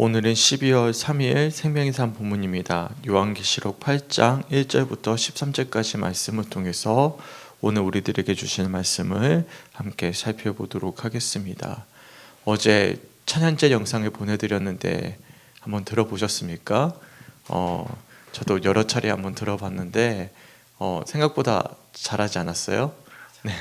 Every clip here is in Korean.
오늘은 12월 3일 생명의 삶 본문입니다. 요한계시록 8장 1절부터 13절까지 말씀을 통해서 오늘 우리들에게 주신 말씀을 함께 살펴보도록 하겠습니다. 어제 찬양제 영상을 보내드렸는데 한번 들어보셨습니까? 저도 여러 차례 한번 들어봤는데 생각보다 잘하지 않았어요? 네.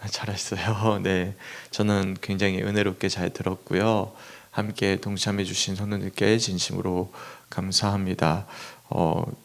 잘했어요. 네, 저는 굉장히 은혜롭게 잘 들었고요. 함께 동참해 주신 성도님께 진심으로 감사합니다.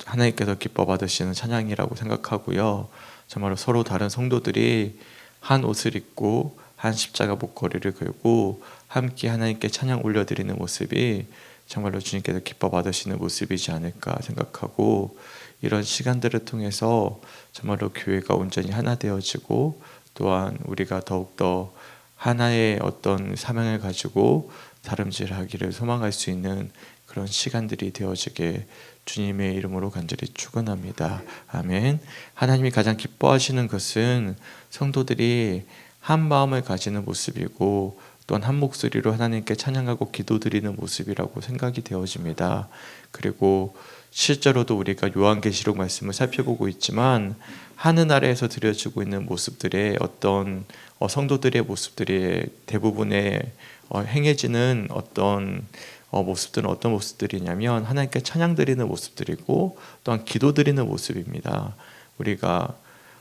하나님께서 기뻐 받으시는 찬양이라고 생각하고요. 정말로 서로 다른 성도들이 한 옷을 입고 한 십자가 목걸이를 걸고 함께 하나님께 찬양 올려드리는 모습이 정말로 주님께서 기뻐 받으시는 모습이지 않을까 생각하고, 이런 시간들을 통해서 정말로 교회가 온전히 하나 되어지고, 또한 우리가 더욱더 하나의 어떤 사명을 가지고 다름질하기를 소망할 수 있는 그런 시간들이 되어지게 주님의 이름으로 간절히 축원합니다. 아멘. 하나님이 가장 기뻐하시는 것은 성도들이 한 마음을 가지는 모습이고, 또한 한 목소리로 하나님께 찬양하고 기도드리는 모습이라고 생각이 되어집니다. 그리고 실제로도 우리가 요한계시록 말씀을 살펴보고 있지만 하늘 아래에서 드려지고 있는 모습들의 어떤 성도들의 모습들이 대부분의 행해지는 어떤 모습들은 어떤 모습들이냐면 하나님께 찬양 드리는 모습들이고, 또한 기도 드리는 모습입니다. 우리가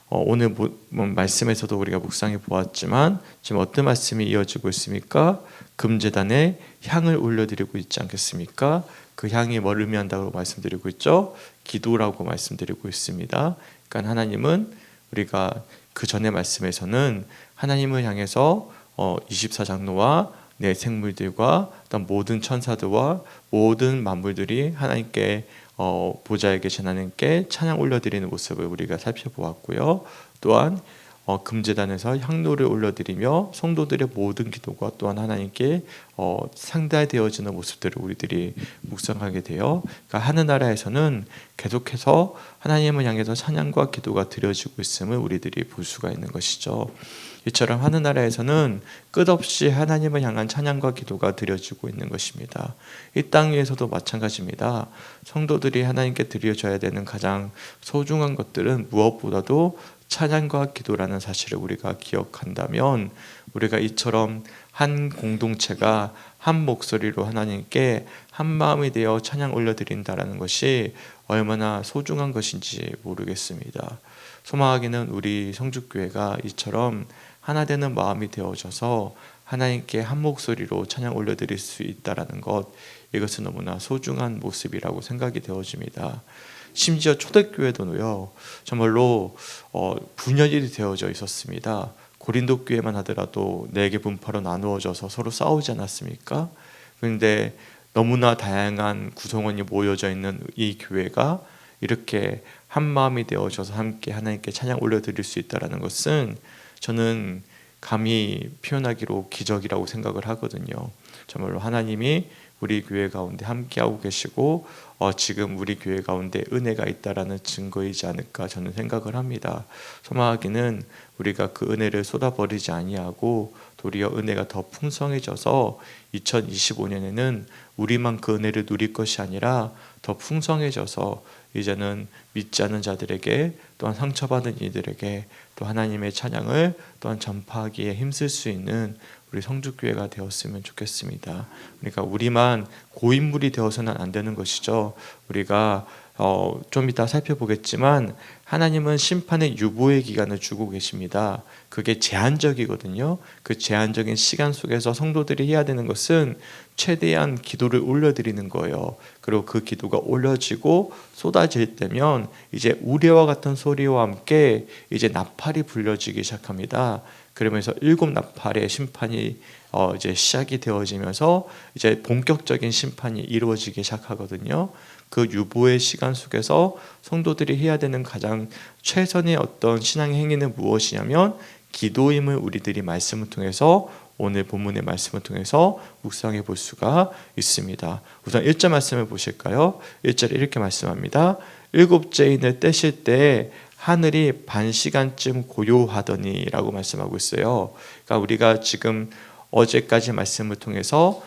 오늘 말씀에서도 우리가 묵상해 보았지만 지금 어떤 말씀이 이어지고 있습니까? 금제단에 향을 올려드리고 있지 않겠습니까? 그 향이 뭘 의미한다고 말씀드리고 있죠? 기도라고 말씀드리고 있습니다. 그러니까 하나님은, 우리가 그 전에 말씀에서는 하나님을 향해서 24장로와 내 생물들과 모든 천사들과 모든 만물들이 하나님께 보좌에 계신 하나님께 찬양 올려드리는 모습을 우리가 살펴보았고요. 또한 금제단에서 향로를 올려드리며 성도들의 모든 기도가 또한 하나님께 상달되어지는 모습들을 우리들이 묵상하게 돼요. 그러니까 하늘나라에서는 계속해서 하나님을 향해서 찬양과 기도가 드려지고 있음을 우리들이 볼 수가 있는 것이죠. 이처럼 하늘나라에서는 끝없이 하나님을 향한 찬양과 기도가 드려지고 있는 것입니다. 이 땅 위에서도 마찬가지입니다. 성도들이 하나님께 드려져야 되는 가장 소중한 것들은 무엇보다도 찬양과 기도라는 사실을 우리가 기억한다면, 우리가 이처럼 한 공동체가 한 목소리로 하나님께 한 마음이 되어 찬양 올려드린다는 것이 얼마나 소중한 것인지 모르겠습니다. 소망하기는 우리 성주교회가 이처럼 하나 되는 마음이 되어져서 하나님께 한 목소리로 찬양 올려드릴 수 있다는 것, 이것은 너무나 소중한 모습이라고 생각이 되어집니다. 심지어 초대교회도요, 정말로 분열이 되어져 있었습니다. 고린도 교회만 하더라도 4개 분파로 나누어져서 서로 싸우지 않았습니까? 그런데 너무나 다양한 구성원이 모여져 있는 이 교회가 이렇게 한 마음이 되어져서 함께 하나님께 찬양 올려드릴 수 있다는 것은 저는 감히 표현하기로 기적이라고 생각을 하거든요. 정말로 하나님이 우리 교회 가운데 함께하고 계시고 지금 우리 교회 가운데 은혜가 있다라는 증거이지 않을까 저는 생각을 합니다. 소망하기는 우리가 그 은혜를 쏟아버리지 아니하고 도리어 은혜가 더 풍성해져서 2025년에는 우리만 그 은혜를 누릴 것이 아니라 더 풍성해져서 이제는 믿지 않는 자들에게, 또한 상처받은 이들에게 또 하나님의 찬양을 또한 전파하기에 힘쓸 수 있는 우리 성주교회가 되었으면 좋겠습니다. 그러니까 우리만 고인물이 되어서는 안 되는 것이죠. 우리가 좀 이따 살펴보겠지만 하나님은 심판의 유보의 기간을 주고 계십니다. 그게 제한적이거든요. 그 제한적인 시간 속에서 성도들이 해야 되는 것은 최대한 기도를 올려드리는 거예요. 그리고 그 기도가 올려지고 쏟아질 때면 이제 우레와 같은 소리와 함께 이제 나팔이 불려지기 시작합니다. 그러면서 7나팔의 심판이 이제 시작이 되어지면서 이제 본격적인 심판이 이루어지기 시작하거든요. 그 유보의 시간 속에서 성도들이 해야 되는 가장 최선의 어떤 신앙의 행위는 무엇이냐면 기도임을 우리들이 말씀을 통해서, 오늘 본문의 말씀을 통해서 묵상해 볼 수가 있습니다. 우선 1절 말씀을 보실까요? 1절에 이렇게 말씀합니다. 7째 인을 떼실 때 하늘이 반시간쯤 고요하더니 라고 말씀하고 있어요. 그러니까 우리가 지금 어제까지 말씀을 통해서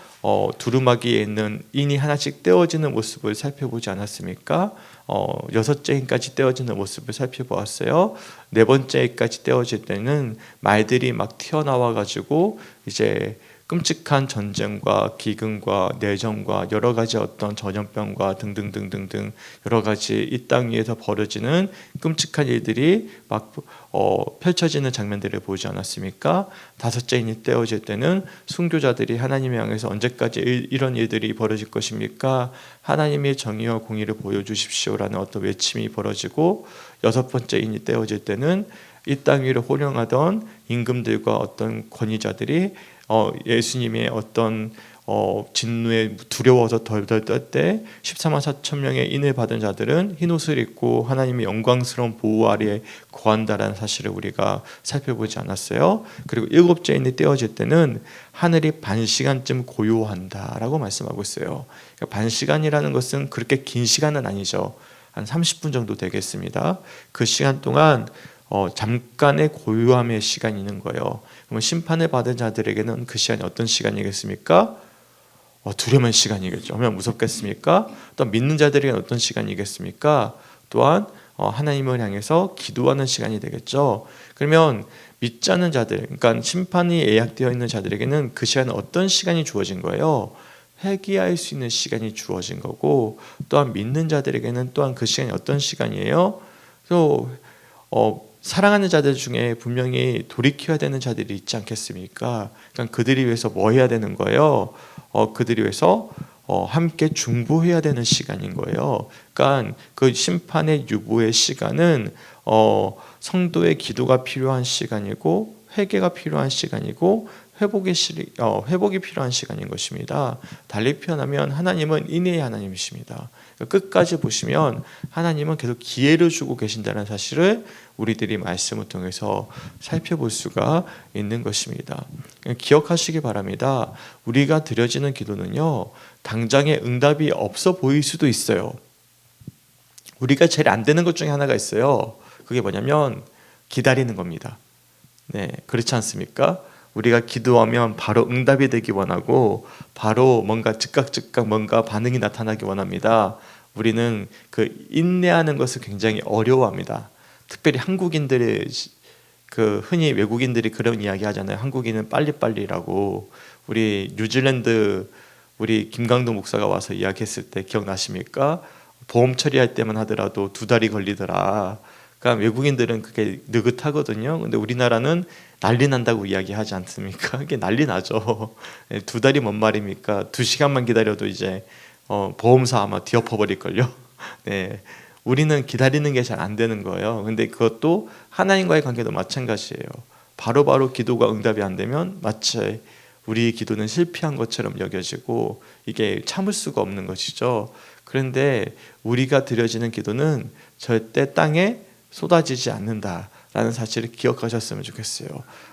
두루마기에 있는 인이 하나씩 떼어지는 모습을 살펴보지 않았습니까? 6째 인까지 떼어지는 모습을 살펴보았어요. 4번째 인까지 떼어질 때는 말들이 막 튀어나와 가지고 이제 끔찍한 전쟁과 기근과 내전과 여러 가지 어떤 전염병과 등등등등등 여러 가지 이 땅 위에서 벌어지는 끔찍한 일들이 막 펼쳐지는 장면들을 보지 않았습니까? 5째 인이 떼어질 때는 순교자들이 하나님을 향해서 언제까지 이런 일들이 벌어질 것입니까? 하나님의 정의와 공의를 보여주십시오라는 어떤 외침이 벌어지고 6번째 인이 떼어질 때는 이 땅 위를 호령하던 임금들과 어떤 권위자들이 예수님의 어떤 진노에 두려워서 덜덜 떨 때 14만 4천 명의 인을 받은 자들은 흰옷을 입고 하나님의 영광스러운 보호 아래에 거한다라는 사실을 우리가 살펴보지 않았어요. 그리고 7째 인이 떼어질 때는 하늘이 반시간쯤 고요한다라고 말씀하고 있어요. 그러니까 반시간이라는 것은 그렇게 긴 시간은 아니죠. 한 30분 정도 되겠습니다. 그 시간 동안 잠깐의 고요함의 시간이 있는 거예요. 그러면 심판을 받은 자들에게는 그 시간이 어떤 시간이겠습니까? 두려운 시간이겠죠. 얼마나 무섭겠습니까? 또 믿는 자들에게는 어떤 시간이겠습니까? 또한 하나님을 향해서 기도하는 시간이 되겠죠. 그러면 믿지 않는 자들, 그러니까 심판이 예약되어 있는 자들에게는 그 시간은 어떤 시간이 주어진 거예요? 회개할 수 있는 시간이 주어진 거고, 또한 믿는 자들에게는 또한 그 시간이 어떤 시간이에요? 또 사랑하는 자들 중에 분명히 돌이켜야 되는 자들이 있지 않겠습니까? 그러니까 그들이 위해서 뭐 해야 되는 거예요? 그들이 위해서 함께 중보해야 되는 시간인 거예요. 그러니까 그 심판의 유보의 시간은 성도의 기도가 필요한 시간이고 회개가 필요한 시간이고 회복이 필요한 시간인 것입니다. 달리 표현하면 하나님은 인애의 하나님이십니다. 끝까지 보시면 하나님은 계속 기회를 주고 계신다는 사실을 우리들이 말씀을 통해서 살펴볼 수가 있는 것입니다. 기억하시기 바랍니다. 우리가 드려지는 기도는요, 당장에 응답이 없어 보일 수도 있어요. 우리가 제일 안 되는 것 중에 하나가 있어요. 그게 뭐냐면 기다리는 겁니다. 네, 그렇지 않습니까? 우리가 기도하면 바로 응답이 되기 원하고 바로 뭔가 즉각 뭔가 반응이 나타나기 원합니다. 우리는 그 인내하는 것을 굉장히 어려워합니다. 특별히 한국인들이 흔히 외국인들이 그런 이야기 하잖아요. 한국인은 빨리빨리라고. 우리 뉴질랜드 우리 김강도 목사가 와서 이야기했을 때 기억나십니까? 보험 처리할 때만 하더라도 2달이 걸리더라. 그러니까 외국인들은 그게 느긋하거든요. 근데 우리나라는 난리 난다고 이야기하지 않습니까? 그게 난리 나죠. 2달이 뭔 말입니까? 2시간만 기다려도 이제 보험사 아마 뒤엎어버릴걸요. 네, 우리는 기다리는 게 잘 안 되는 거예요. 근데 그것도 하나님과의 관계도 마찬가지예요. 바로바로 기도가 응답이 안 되면 마치 우리 기도는 실패한 것처럼 여겨지고 이게 참을 수가 없는 것이죠. 그런데 우리가 드려지는 기도는 절대 땅에 쏟아지지 않는다라는 사실을 기억하셨으면 좋겠어요.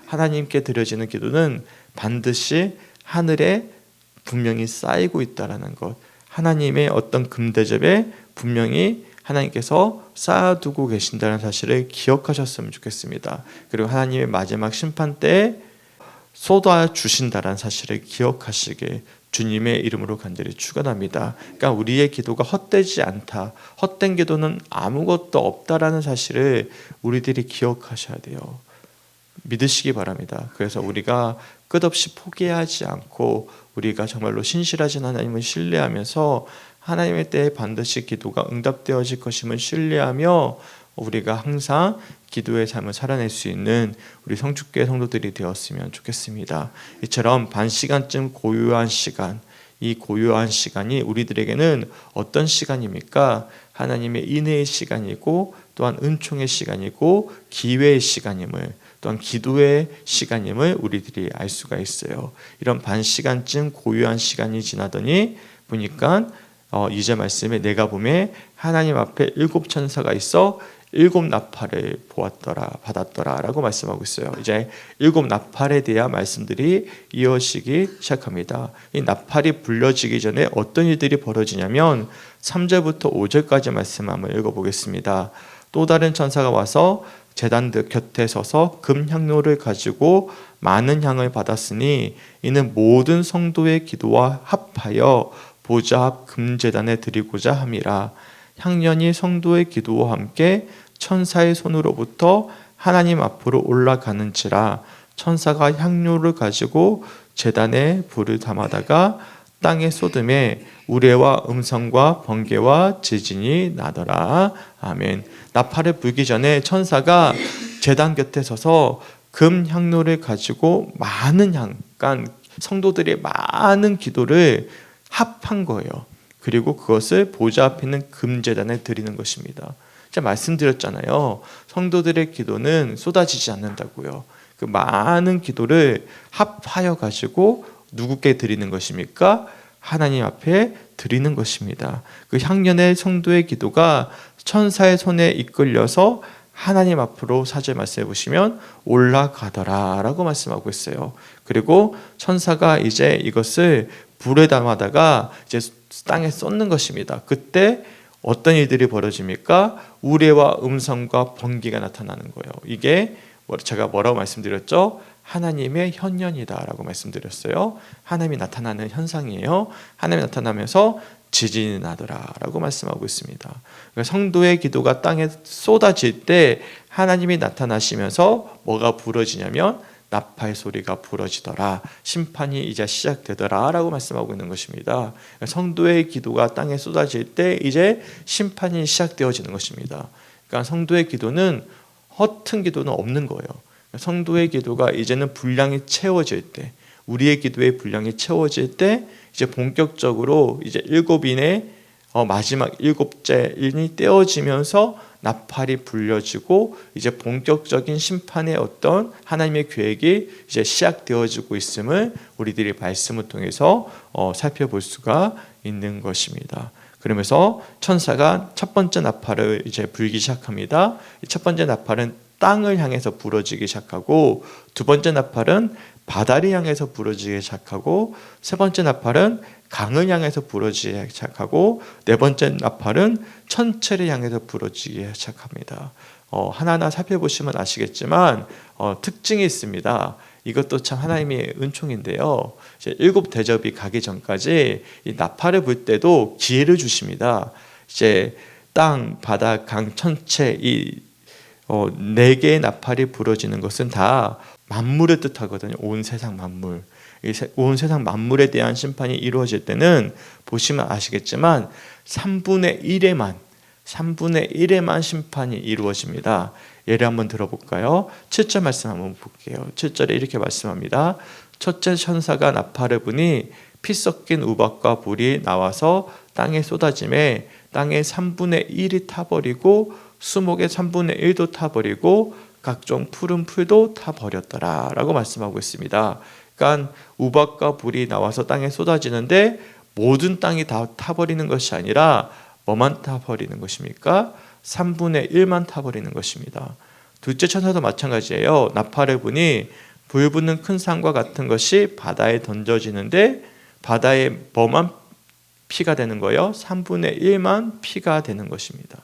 하나님께 드려지는 기도는 반드시 하늘에 분명히 쌓이고 있다라는 것, 하나님의 어떤 금대접에 분명히 하나님께서 쌓아두고 계신다는 사실을 기억하셨으면 좋겠습니다. 그리고 하나님의 마지막 심판 때에 쏟아주신다는 사실을 기억하시길 주님의 이름으로 간절히 축원합니다. 그러니까 우리의 기도가 헛되지 않다. 헛된 기도는 아무것도 없다라는 사실을 우리들이 기억하셔야 돼요. 믿으시기 바랍니다. 그래서 우리가 끝없이 포기하지 않고 우리가 정말로 신실하신 하나님을 신뢰하면서 하나님의 때에 반드시 기도가 응답되어질 것임을 신뢰하며 우리가 항상 기도의 삶을 살아낼 수 있는 우리 성축교회 성도들이 되었으면 좋겠습니다. 이처럼 반시간쯤 고요한 시간, 이 고요한 시간이 우리들에게는 어떤 시간입니까? 하나님의 인애의 시간이고 또한 은총의 시간이고 기회의 시간임을, 또한 기도의 시간임을 우리들이 알 수가 있어요. 이런 반시간쯤 고요한 시간이 지나더니 보니까 2절 말씀에 내가 보매 하나님 앞에 7 천사가 있어 7 나팔을 받았더라 라고 말씀하고 있어요. 이제 7 나팔에 대한 말씀들이 이어지기 시작합니다. 이 나팔이 불려지기 전에 어떤 일들이 벌어지냐면 3절부터 5절까지 말씀 한번 읽어보겠습니다. 또 다른 천사가 와서 제단 곁에 서서 금향로를 가지고 많은 향을 받았으니 이는 모든 성도의 기도와 합하여 보좌 앞 금제단에 드리고자 함이라. 향년이 성도의 기도와 함께 천사의 손으로부터 하나님 앞으로 올라가는지라. 천사가 향료를 가지고 제단에 불을 담아다가 땅에 쏟음에 우레와 음성과 번개와 지진이 나더라. 아멘. 나팔을 불기 전에 천사가 제단 곁에 서서 금 향로를 가지고 많은 향, 그러니까 성도들의 많은 기도를 합한 거예요. 그리고 그것을 보좌 앞에 있는 금제단에 드리는 것입니다. 제가 말씀드렸잖아요. 성도들의 기도는 쏟아지지 않는다고요. 그 많은 기도를 합하여 가지고 누구께 드리는 것입니까? 하나님 앞에 드리는 것입니다. 그 향년의 성도의 기도가 천사의 손에 이끌려서 하나님 앞으로 4절 말씀해 보시면 올라가더라 라고 말씀하고 있어요. 그리고 천사가 이제 이것을 불에 담아다가 이제 땅에 쏟는 것입니다. 그때 어떤 일들이 벌어집니까? 우레와 음성과 번개가 나타나는 거예요. 이게 제가 뭐라고 말씀드렸죠? 하나님의 현현이다라고 말씀드렸어요. 하나님이 나타나는 현상이에요. 하나님이 나타나면서 지진이 나더라라고 말씀하고 있습니다. 그러니까 성도의 기도가 땅에 쏟아질 때 하나님이 나타나시면서 뭐가 부러지냐면 나팔 소리가 부러지더라. 심판이 이제 시작되더라라고 말씀하고 있는 것입니다. 성도의 기도가 땅에 쏟아질 때 이제 심판이 시작되어지는 것입니다. 그러니까 성도의 기도는 허튼 기도는 없는 거예요. 성도의 기도가 이제는 분량이 채워질 때, 우리의 기도의 분량이 채워질 때 이제 본격적으로 이제 7인의 마지막 7째 인이 떼어지면서 나팔이 불려지고 이제 본격적인 심판의 어떤 하나님의 계획이 이제 시작되어지고 있음을 우리들이 말씀을 통해서 살펴볼 수가 있는 것입니다. 그러면서 천사가 첫 번째 나팔을 이제 불기 시작합니다. 첫 번째 나팔은 땅을 향해서 부러지기 시작하고, 두 번째 나팔은 바다를 향해서 부러지기 시작하고, 세 번째 나팔은 강을 향해서 부러지기 시작하고, 네 번째 나팔은 천체를 향해서 부러지기 시작합니다. 하나하나 살펴보시면 아시겠지만 특징이 있습니다. 이것도 참 하나님의 은총인데요. 이제 7 대접이 가기 전까지 이 나팔을 불 때도 기회를 주십니다. 이제 땅, 바다, 강, 천체 이 4개의 나팔이 부러지는 것은 다 만물을 뜻하거든요. 온 세상 만물. 온 세상 만물에 대한 심판이 이루어질 때는 보시면 아시겠지만 3분의 1에만 심판이 이루어집니다. 예를 한번 들어볼까요? 7절 말씀 한번 볼게요. 7절에 이렇게 말씀합니다. 첫째 천사가 나팔을 부니 피 섞인 우박과 불이 나와서 땅에 쏟아짐에 땅의 3분의 1이 타버리고 수목의 3분의 1도 타버리고 각종 푸른 풀도 타버렸더라 라고 말씀하고 있습니다. 그러니까 우박과 불이 나와서 땅에 쏟아지는데 모든 땅이 다 타버리는 것이 아니라 뭐만 타버리는 것입니까? 3분의 1만 타버리는 것입니다. 둘째 천사도 마찬가지예요. 나팔을 부니 불 붙는 큰 산과 같은 것이 바다에 던져지는데 바다에 뭐만 피가 되는 거예요? 3분의 1만 피가 되는 것입니다.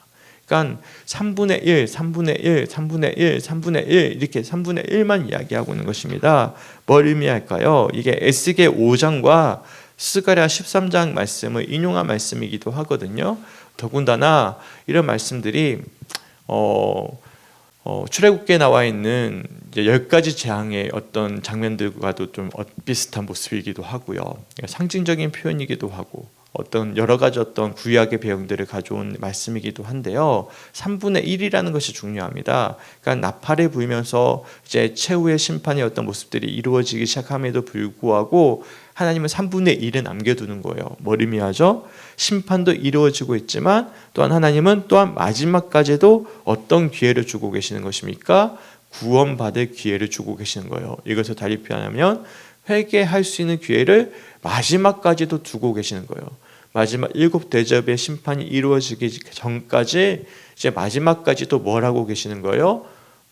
그러니까 3분의 1, 3분의 1, 3분의 1, 3분의 1 이렇게 3분의 1만 이야기하고 있는 것입니다. 뭘 의미할까요? 이게 에스겔 5장과 스가랴 13장 말씀을 인용한 말씀이기도 하거든요. 더군다나 이런 말씀들이 출애굽기에 나와 있는 10가지 재앙의 어떤 장면들과도 좀 비슷한 모습이기도 하고요. 상징적인 표현이기도 하고 어떤 여러 가지 어떤 구약의 배경들을 가져온 말씀이기도 한데요. 3분의 1이라는 것이 중요합니다. 그러니까 나팔을 불면서 이제 최후의 심판의 어떤 모습들이 이루어지기 시작함에도 불구하고 하나님은 3분의 1을 남겨두는 거예요. 뭘 의미하죠? 심판도 이루어지고 있지만 또한 하나님은 또한 마지막까지도 어떤 기회를 주고 계시는 것입니까? 구원받을 기회를 주고 계시는 거예요. 이것을 달리 표현하면 회개할 수 있는 기회를 마지막까지도 두고 계시는 거예요. 마지막 7 대접의 심판이 이루어지기 전까지 이제 마지막까지도 뭘 하고 계시는 거예요?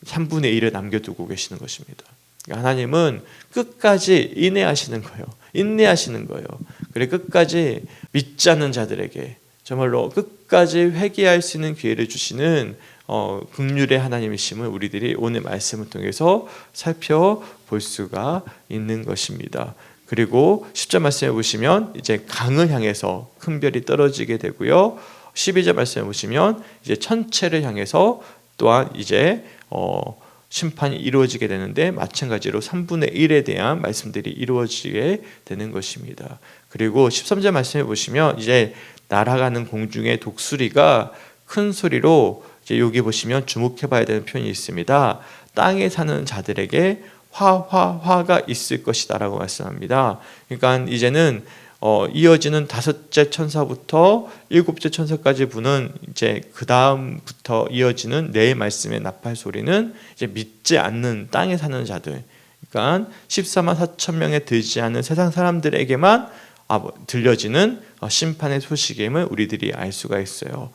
3분의 1을 남겨두고 계시는 것입니다. 그러니까 하나님은 끝까지 인내하시는 거예요. 인내하시는 거예요. 그래 끝까지 믿지 않는 자들에게 정말로 끝까지 회개할 수 있는 기회를 주시는 긍휼의 하나님이심을 우리들이 오늘 말씀을 통해서 살펴볼 수가 있는 것입니다. 그리고 10절 말씀해 보시면 이제 강을 향해서 큰 별이 떨어지게 되고요. 12절 말씀해 보시면 이제 천체를 향해서 또한 이제 심판이 이루어지게 되는데, 마찬가지로 3분의 1에 대한 말씀들이 이루어지게 되는 것입니다. 그리고 13절 말씀해 보시면 이제 날아가는 공중의 독수리가 큰 소리로, 이제 여기 보시면 주목해 봐야 되는 표현이 있습니다. 땅에 사는 자들에게 화가 있을 것이다 라고 말씀합니다. 그러니까 이제는 이어지는 5째 천사부터 7째 천사까지 부는 이제 그 다음부터 이어지는 네 말씀의 나팔 소리는 이제 믿지 않는 땅에 사는 자들, 그러니까 14만 4천 명에 들지 않는 세상 사람들에게만 들려지는 심판의 소식임을 우리들이 알 수가 있어요.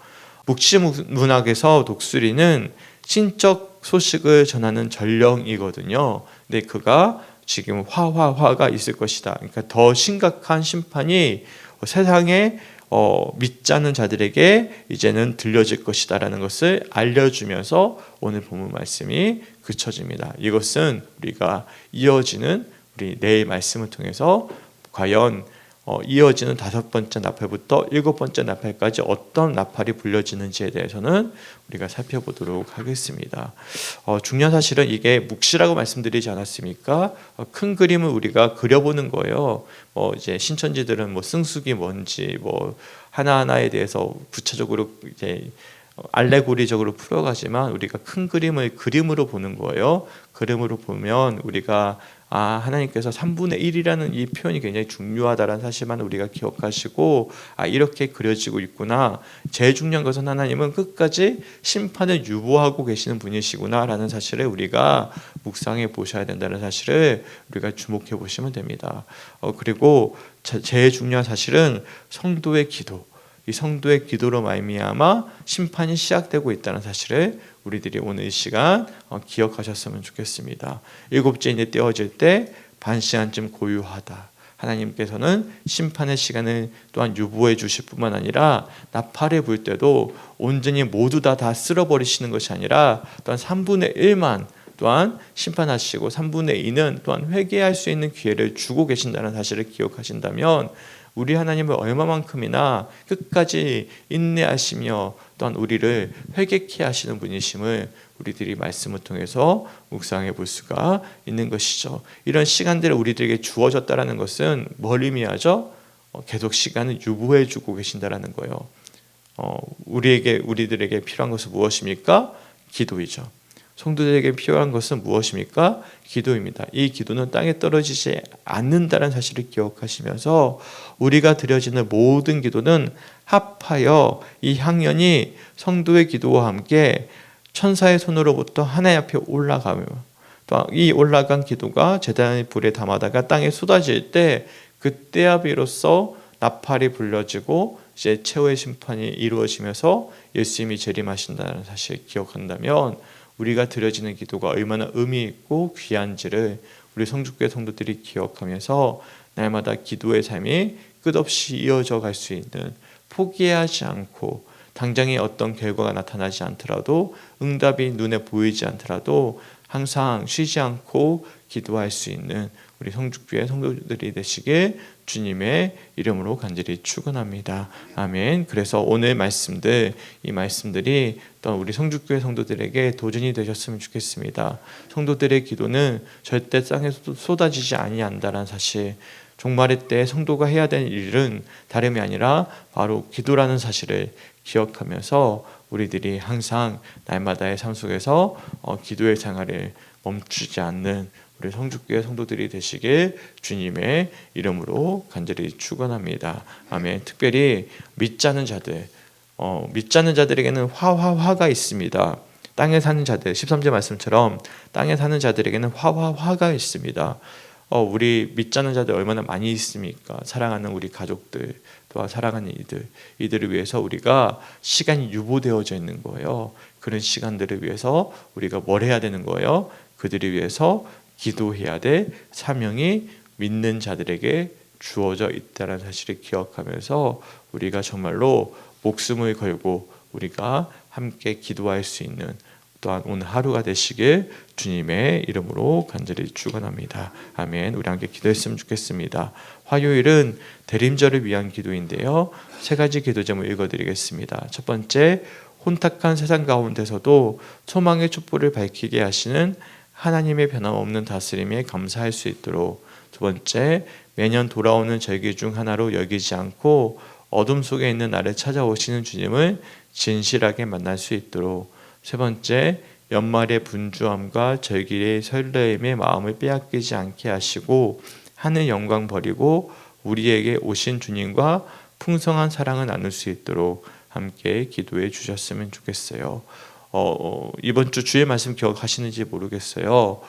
묵시 문학에서 독수리는 신적 소식을 전하는 전령이거든요. 근데 그가 지금 화가 있을 것이다. 그러니까 더 심각한 심판이 세상에 믿지 않는 자들에게 이제는 들려질 것이다라는 것을 알려주면서 오늘 본문 말씀이 그쳐집니다. 이것은 우리가 이어지는 우리 내일 말씀을 통해서 과연 이어지는 5번째 나팔부터 7번째 나팔까지 어떤 나팔이 불려지는지에 대해서는 우리가 살펴보도록 하겠습니다. 중요한 사실은 이게 묵시라고 말씀드리지 않았습니까? 큰 그림을 우리가 그려보는 거예요. 이제 신천지들은 승수기 뭔지 하나하나에 대해서 구체적으로 이제 알레고리적으로 풀어가지만, 우리가 큰 그림을 그림으로 보는 거예요. 그림으로 보면 우리가 하나님께서 3분의 1이라는 이 표현이 굉장히 중요하다는 사실만 우리가 기억하시고, 이렇게 그려지고 있구나, 제일 중요한 것은 하나님은 끝까지 심판을 유보하고 계시는 분이시구나 라는 사실을 우리가 묵상해 보셔야 된다는 사실을 우리가 주목해 보시면 됩니다. 그리고 제일 중요한 사실은 성도의 기도, 이 성도의 기도로 말미암아 심판이 시작되고 있다는 사실을 우리들이 오늘 이 시간 기억하셨으면 좋겠습니다. 7째 인이 떼어질 때 반시간쯤 고요하다. 하나님께서는 심판의 시간을 또한 유보해 주실 뿐만 아니라 나팔을 불 때도 온전히 모두 다 쓸어버리시는 것이 아니라 또한 3분의 1만 또한 심판하시고 3분의 2는 또한 회개할 수 있는 기회를 주고 계신다는 사실을 기억하신다면, 우리 하나님을 얼마만큼이나 끝까지 인내하시며 또한 우리를 회개케 하시는 분이심을 우리들이 말씀을 통해서 묵상해 볼 수가 있는 것이죠. 이런 시간들을 우리들에게 주어졌다라는 것은 뭘 의미하죠? 계속 시간을 유보해 주고 계신다라는 거예요. 우리들에게 필요한 것은 무엇입니까? 기도이죠. 성도들에게 필요한 것은 무엇입니까? 기도입니다. 이 기도는 땅에 떨어지지 않는다는 사실을 기억하시면서, 우리가 드려지는 모든 기도는 합하여 이 향연이 성도의 기도와 함께 천사의 손으로부터 하나님 앞에 올라가며, 또 이 올라간 기도가 제단의 불에 담아다가 땅에 쏟아질 때, 그때야 비로소 나팔이 불려지고 이제 최후의 심판이 이루어지면서 예수님이 재림하신다는 사실을 기억한다면, 우리가 드려지는 기도가 얼마나 의미 있고 귀한지를 우리 성주교회 성도들이 기억하면서 날마다 기도의 삶이 끝없이 이어져 갈 수 있는, 포기하지 않고 당장에 어떤 결과가 나타나지 않더라도, 응답이 눈에 보이지 않더라도 항상 쉬지 않고 기도할 수 있는 우리 성주교회 성도들이 되시길 주님의 이름으로 간절히 축원합니다. 아멘. 그래서 오늘 말씀들, 이 말씀들이 또 우리 성주교회 성도들에게 도전이 되셨으면 좋겠습니다. 성도들의 기도는 절대 땅에 쏟아지지 아니한다는 사실, 종말의 때 성도가 해야 되는 일은 다름이 아니라 바로 기도라는 사실을 기억하면서 우리들이 항상 날마다의 삶 속에서 기도의 생활을 멈추지 않는 우리 성주교회 성도들이 되시길 주님의 이름으로 간절히 축원합니다. 아멘. 특별히 믿지 않는 자들, 믿지 않는 자들에게는 화가 있습니다. 땅에 사는 자들, 13절 말씀처럼 땅에 사는 자들에게는 화가 있습니다. 우리 믿지 않는 자들 얼마나 많이 있습니까? 사랑하는 우리 가족들, 또한 사랑하는 이들을 위해서 우리가 시간이 유보되어져 있는 거예요. 그런 시간들을 위해서 우리가 뭘 해야 되는 거예요? 그들을 위해서 기도해야 될 사명이 믿는 자들에게 주어져 있다는 사실을 기억하면서 우리가 정말로 목숨을 걸고 우리가 함께 기도할 수 있는 또한 오늘 하루가 되시길 주님의 이름으로 간절히 축원합니다. 아멘. 우리 함께 기도했으면 좋겠습니다. 화요일은 대림절을 위한 기도인데요. 세 가지 기도 제목 읽어드리겠습니다. 첫 번째, 혼탁한 세상 가운데서도 소망의 촛불을 밝히게 하시는 하나님의 변함없는 다스림에 감사할 수 있도록. 두 번째, 매년 돌아오는 절기 중 하나로 여기지 않고 어둠 속에 있는 나를 찾아오시는 주님을 진실하게 만날 수 있도록. 세 번째, 연말의 분주함과 절기의 설레임의 마음을 빼앗기지 않게 하시고 하늘 영광 버리고 우리에게 오신 주님과 풍성한 사랑을 나눌 수 있도록 함께 기도해 주셨으면 좋겠어요. 이번 주 주의 말씀 기억하시는지 모르겠어요.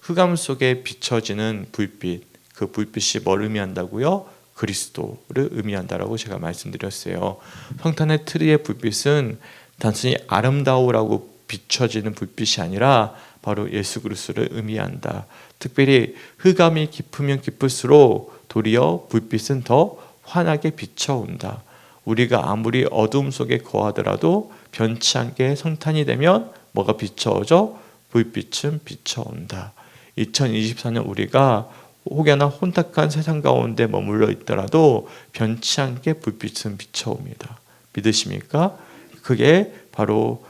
흑암 속에 비춰지는 불빛, 그 불빛이 뭘 의미한다고요? 그리스도를 의미한다라고 제가 말씀드렸어요. 성탄의 트리의 불빛은 단순히 아름다우라고 비춰지는 불빛이 아니라 바로 예수 그리스도를 의미한다. 특별히 흑암이 깊으면 깊을수록 도리어 불빛은 더 환하게 비춰온다. 우리가 아무리 어둠 속에 거하더라도 변치 않게 성탄이 되면 뭐가 비춰져? 불빛은 비춰온다. 2024년 우리가 혹여나 혼탁한 세상 가운데 머물러 있더라도 변치 않게 불빛은 비춰옵니다. 믿으십니까? 그게 바로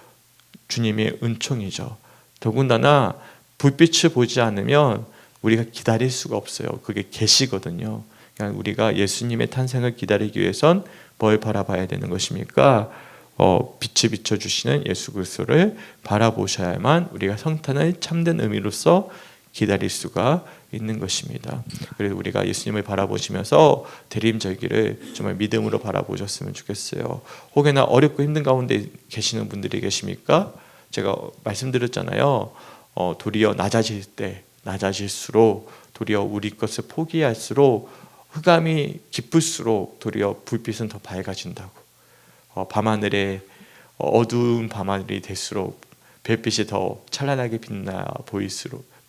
주님의 은총이죠. 더군다나 불빛을 보지 않으면 우리가 기다릴 수가 없어요. 그게 계시거든요. 그러니까 우리가 예수님의 탄생을 기다리기 위해선 뭘 바라봐야 되는 것입니까? 빛을 비춰주시는 예수 그리스도를 바라보셔야만 우리가 성탄을 참된 의미로서 기다릴 수가 있는 것입니다. 그래서 우리가 예수님을 바라보시면서 대림절기를 정말 믿음으로 바라보셨으면 좋겠어요. 혹여나 어렵고 힘든 가운데 계시는 분들이 계십니까? 제가 말씀드렸잖아요. 도리어 낮아질수록 도리어 우리 것을 포기할수록 흑암이 깊을수록 도리어 불빛은 더 밝아진다고. 밤하늘에 어두운 밤하늘이 될수록 별빛이 더 찬란하게 빛나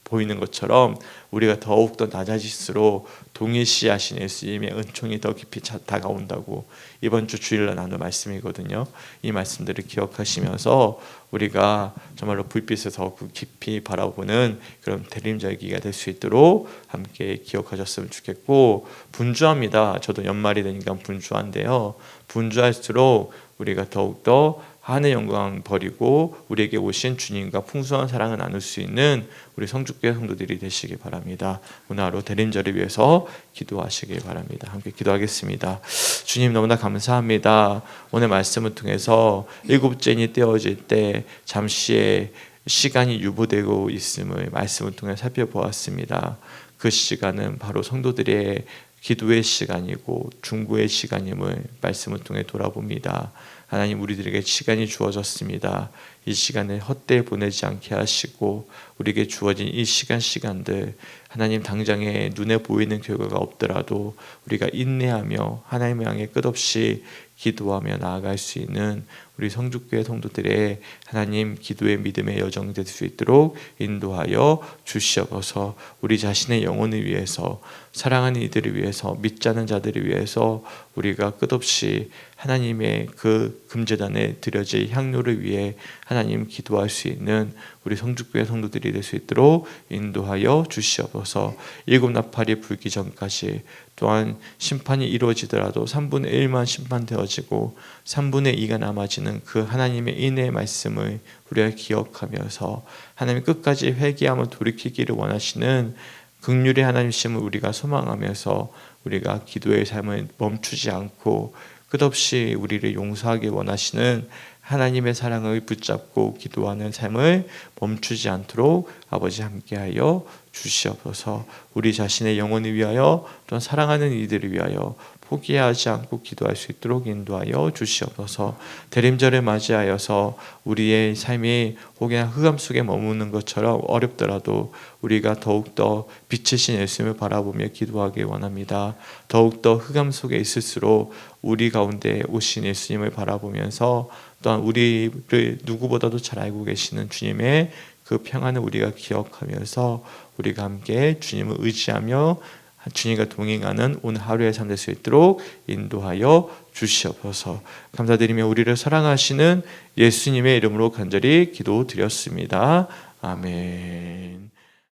보이는 것처럼 우리가 더욱더 낮아질수록 동일시하신 예수님의 은총이 더 깊이 다가온다고 이번 주 주일날 나눈 말씀이거든요. 이 말씀들을 기억하시면서 우리가 정말로 불빛을 더 깊이 바라보는 그런 대림절기가 될 수 있도록 함께 기억하셨으면 좋겠고, 분주합니다. 저도 연말이 되니까 분주한데요. 분주할수록 우리가 더욱더 하늘 영광 버리고 우리에게 오신 주님과 풍성한 사랑을 나눌 수 있는 우리 성주교회 성도들이 되시기 바랍니다. 오늘 하루 대림절을 위해서 기도하시길 바랍니다. 함께 기도하겠습니다. 주님, 너무나 감사합니다. 오늘 말씀을 통해서 일곱째인이 떼어질 때 잠시의 시간이 유보되고 있음을 말씀을 통해 살펴보았습니다. 그 시간은 바로 성도들의 기도의 시간이고 중보의 시간임을 말씀을 통해 돌아봅니다. 하나님, 우리들에게 시간이 주어졌습니다. 이 시간을 헛되이 보내지 않게 하시고 우리에게 주어진 이 시간들 하나님, 당장에 눈에 보이는 결과가 없더라도 우리가 인내하며 하나님을 향해 끝없이 기도하며 나아갈 수 있는 우리 성주교회 성도들의 하나님 기도의 믿음의 여정 될 수 있도록 인도하여 주시옵소서. 우리 자신의 영혼을 위해서, 사랑하는 이들을 위해서, 믿지 않는 자들을 위해서 우리가 끝없이 하나님의 그 금제단에 드려질 향료를 위해 하나님 기도할 수 있는 우리 성주교회 성도들이 될 수 있도록 인도하여 주시옵소서. 일곱 나팔이 불기 전까지, 또한 심판이 이루어지더라도 3분의 1만 심판되어지고 3분의 2가 남아지는 그 하나님의 인애의 말씀을 우리가 기억하면서 하나님 끝까지 회개함을 돌이키기를 원하시는 긍휼의 하나님심을 우리가 소망하면서 우리가 기도의 삶을 멈추지 않고 끝없이 우리를 용서하기 원하시는 하나님의 사랑을 붙잡고 기도하는 삶을 멈추지 않도록 아버지 함께하여 주시옵소서. 우리 자신의 영혼을 위하여 또한 사랑하는 이들을 위하여 포기하지 않고 기도할 수 있도록 인도하여 주시옵소서. 대림절을 맞이하여서 우리의 삶이 혹여나 흑암 속에 머무는 것처럼 어렵더라도 우리가 더욱더 빛이신 예수님을 바라보며 기도하기 원합니다. 더욱더 흑암 속에 있을수록 우리 가운데 오신 예수님을 바라보면서 또한 우리를 누구보다도 잘 알고 계시는 주님의 그 평안을 우리가 기억하면서 우리가 함께 주님을 의지하며 주님과 동행하는 오늘 하루의 삶 될 수 있도록 인도하여 주시옵소서. 감사드리며 우리를 사랑하시는 예수님의 이름으로 간절히 기도드렸습니다. 아멘.